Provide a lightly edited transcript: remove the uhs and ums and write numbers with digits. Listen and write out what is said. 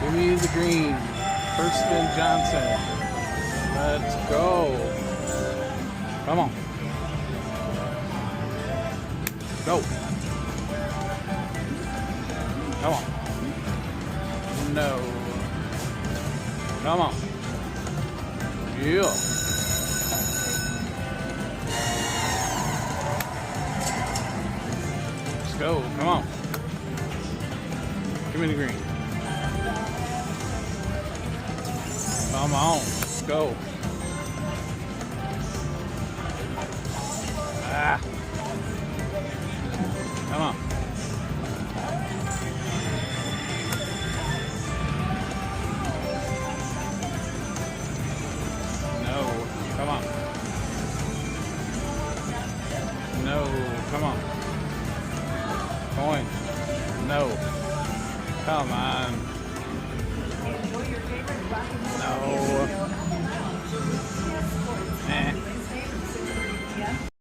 Give me the green. Kirsten Johnson. Let's go. Come on. Go. Come on. No. Come on. Yeah. Let's go. Come on. Give me the green. Come on. Let's go. Ah. Come on. No. Come on. No. Come on. Coin. No. Come on.